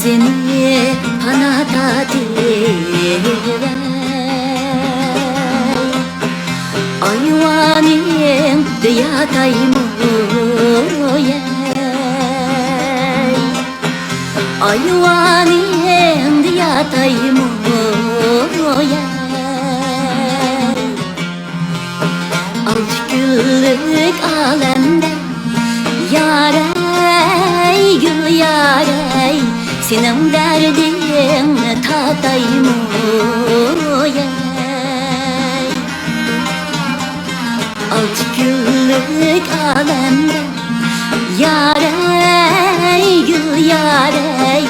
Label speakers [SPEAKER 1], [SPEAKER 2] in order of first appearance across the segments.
[SPEAKER 1] seni panatative ayvanin diyatayım oye ayvanin diyatayım oye altı günlük alemde yarey gül yarey senin derdin tatayım oye altı günlük alemde yarey gül yarey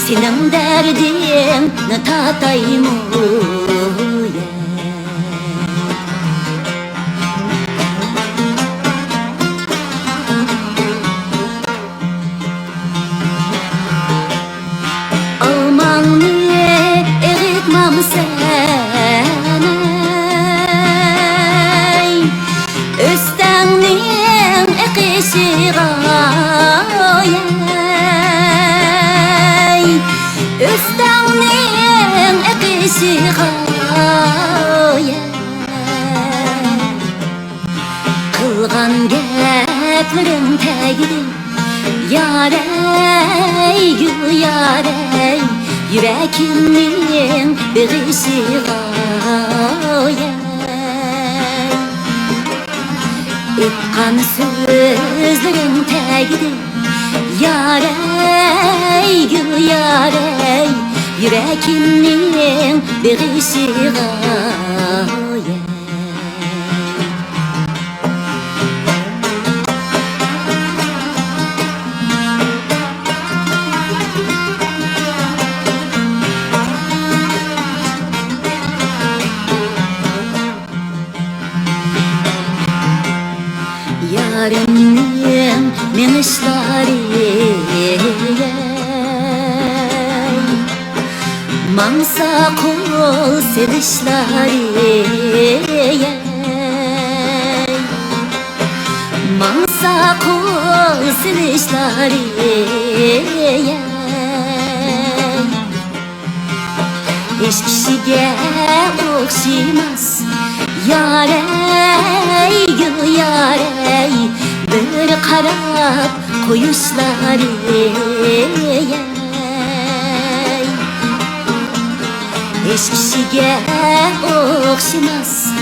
[SPEAKER 1] senin derdin tatayım oye Östenliğin ekşi gayey Östenliğin ekşi gayey Kılgan geplerin tegidi yarey gül yarey yüreğimnin birisi gayey Etkan sözlerin tegidi yarey gül yarey yüreğimnin birisi gayey Yarımın menişleri Mansa kol sevişleri Mansa kol sevişleri Hiç kişiye okşamaz yarey gül yarey bir qarab koyuşları hiç kişiye okşamaz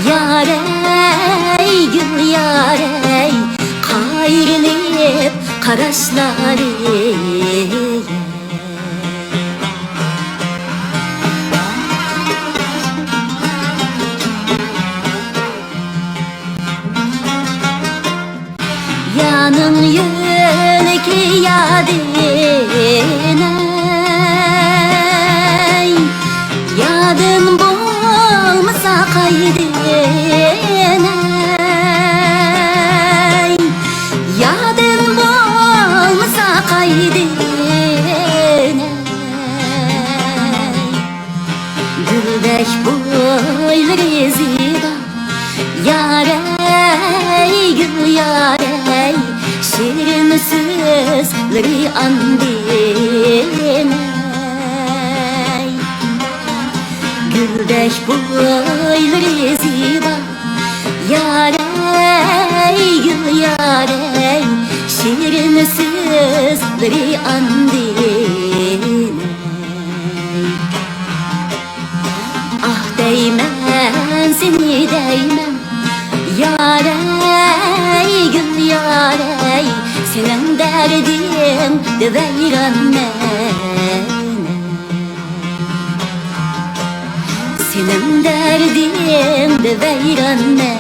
[SPEAKER 1] yarey gül yarey qayrilib qarashlari Yanın yöneki yadine Yadın bulmasa kaydine Yadın bulmasa kaydine Güldek boyları ziba yarey gül yarey şirin sözleri andine Güldek boyları ziba yarey gül yarey şirin sözleri andine Ah değmen seni değmen yarey gül yarey senin derdin de veyranne senin derdin de veyranne